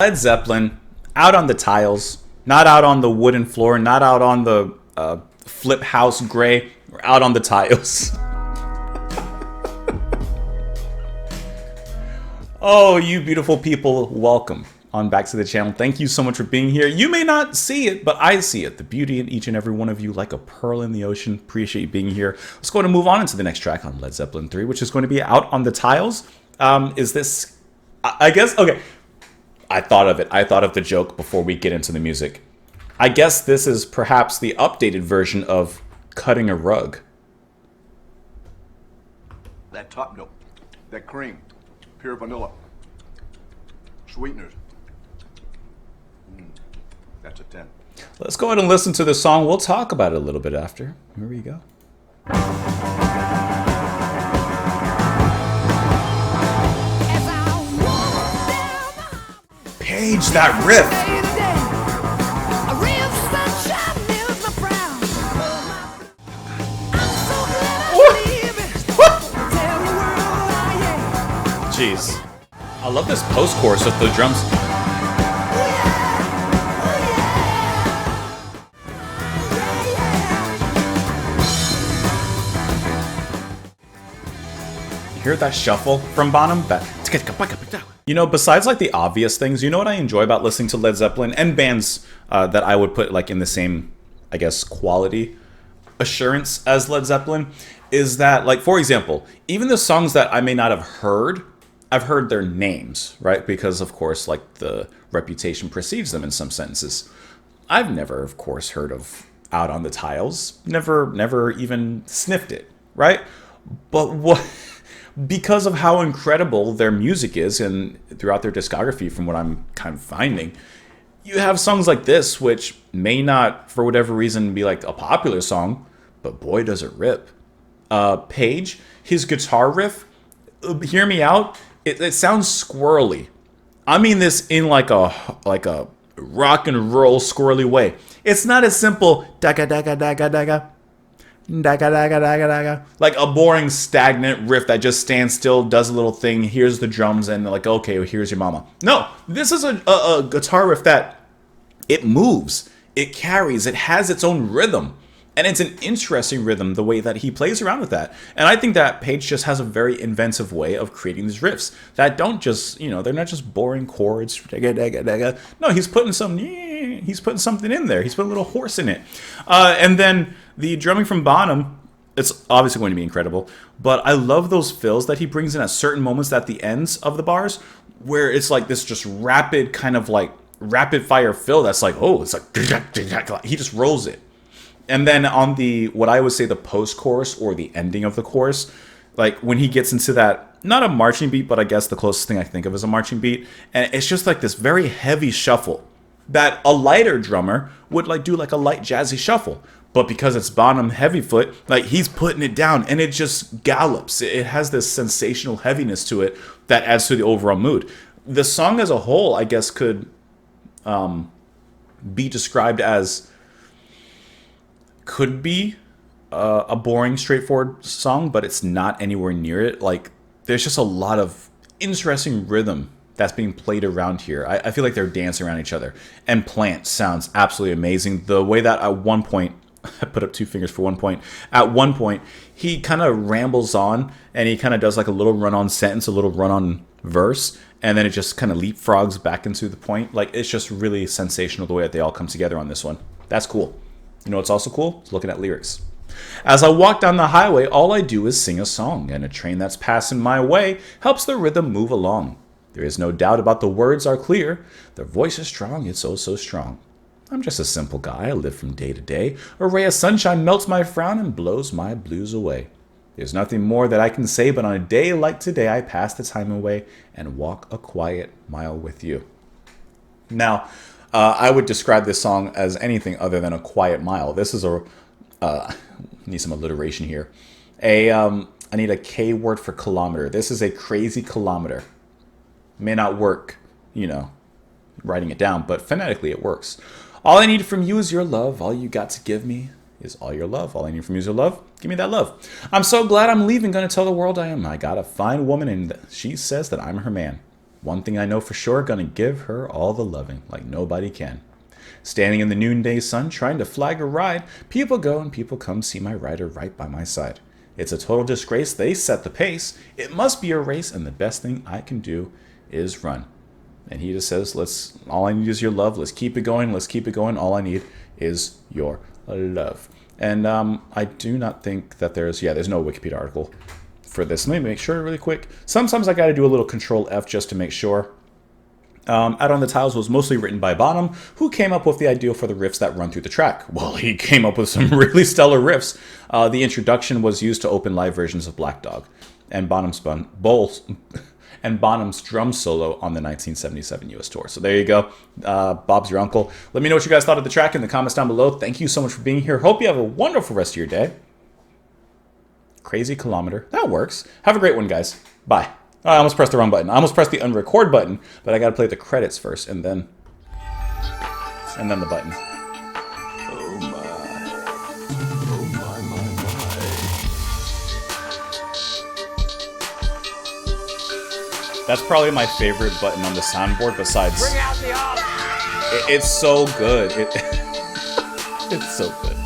Led Zeppelin, out on the tiles, not out on the wooden floor, not out on the flip house gray, we're out on the tiles. Oh, you beautiful people, welcome on back to the channel. Thank you so much for being here. You may not see it, but I see it. The beauty in each and every one of you like a pearl in the ocean. Appreciate you being here. Let's go ahead and move on into the next track on Led Zeppelin 3, which is going to be Out on the Tiles. Is this, I guess, okay. I thought of it. I thought of the joke before we get into the music. I guess this is perhaps the updated version of Cutting a Rug. That top note, that cream, pure vanilla, sweeteners. That's a 10. Let's go ahead and listen to the song. We'll talk about it a little bit after. Here we go. Paige, that riff. Jeez. I love this post-chorus with the drums. You hear that shuffle from Bonham? You know, besides like the obvious things, you know what I enjoy about listening to Led Zeppelin and bands that I would put like in the same, I guess, quality assurance as Led Zeppelin is that, like, for example, even the songs that I may not have heard, I've heard their names, right? Because of course, like, the reputation precedes them in some sentences. I've never, of course, heard of Out on the Tiles. Never even sniffed it, right? But what... because of how incredible their music is and throughout their discography, from what I'm kind of finding, you have songs like this, which may not, for whatever reason, be like a popular song, but boy, does it rip. Page, his guitar riff, hear me out, it sounds squirrely. I mean this in like a rock and roll squirrely way. It's not as simple, daga daga daga daga. Daga, daga, daga, daga. Like a boring stagnant riff that just stands still, does a little thing, here's the drums, and like, okay, well, here's your mama. No, this is a guitar riff that it moves, it carries, it has its own rhythm, and it's an interesting rhythm the way that he plays around with that. And I think that Page just has a very inventive way of creating these riffs that don't just, you know, they're not just boring chords. Daga, daga, daga. No, he's putting something in there. He's putting a little horse in it, and then. The drumming from Bonham, it's obviously going to be incredible, but I love those fills that he brings in at certain moments at the ends of the bars, where it's like this just rapid kind of like rapid fire fill that's like, oh, it's like, he just rolls it. And then on the, what I would say the post-chorus or the ending of the chorus, like when he gets into that, not a marching beat, but I guess the closest thing I think of is a marching beat, and it's just like this very heavy shuffle that a lighter drummer would like do like a light jazzy shuffle. But because it's Bonham Heavyfoot, like he's putting it down and it just gallops. It has this sensational heaviness to it that adds to the overall mood. The song as a whole, I guess, could be described as, could be a boring, straightforward song, but it's not anywhere near it. Like, there's just a lot of interesting rhythm that's being played around here. I feel like they're dancing around each other. And Plant sounds absolutely amazing. The way that at one point, I put up two fingers for 1 point. At one point, he kind of rambles on and he kind of does like a little run-on sentence, a little run-on verse, and then it just kind of leapfrogs back into the point. Like, it's just really sensational the way that they all come together on this one. That's cool. You know what's also cool? It's looking at lyrics. As I walk down the highway, all I do is sing a song, and a train that's passing my way helps the rhythm move along. There is no doubt about the words are clear. Their voice is strong, it's oh so strong. I'm just a simple guy, I live from day to day. A ray of sunshine melts my frown and blows my blues away. There's nothing more that I can say, but on a day like today, I pass the time away and walk a quiet mile with you. Now, I would describe this song as anything other than a quiet mile. This is need some alliteration here. I need a K word for kilometer. This is a crazy kilometer. May not work, you know, writing it down, but phonetically it works. All I need from you is your love. All you got to give me is all your love. All I need from you is your love. Give me that love. I'm so glad I'm leaving. Gonna tell the world I am. I got a fine woman and she says that I'm her man. One thing I know for sure, gonna give her all the loving like nobody can. Standing in the noonday sun, trying to flag a ride, people go and people come see my rider right by my side. It's a total disgrace, they set the pace. It must be a race, and the best thing I can do is run. And he just says, all I need is your love. Let's keep it going. Let's keep it going. All I need is your love. And I do not think that there's no Wikipedia article for this. Let me make sure really quick. Sometimes I got to do a little Control F just to make sure. Out on the Tiles was mostly written by Bonham, who came up with the idea for the riffs that run through the track. Well, he came up with some really stellar riffs. The introduction was used to open live versions of Black Dog, and Bonham's drum solo on the 1977 US tour. So there you go. Bob's your uncle. Let me know what you guys thought of the track in the comments down below. Thank you so much for being here. Hope you have a wonderful rest of your day. Crazy kilometer. That works. Have a great one, guys. Bye. I almost pressed the wrong button. I almost pressed the unrecord button, but I got to play the credits first, and then the button. Oh my. Oh my. That's probably my favorite button on the soundboard besides... Bring out the ops! It's so good. It's so good.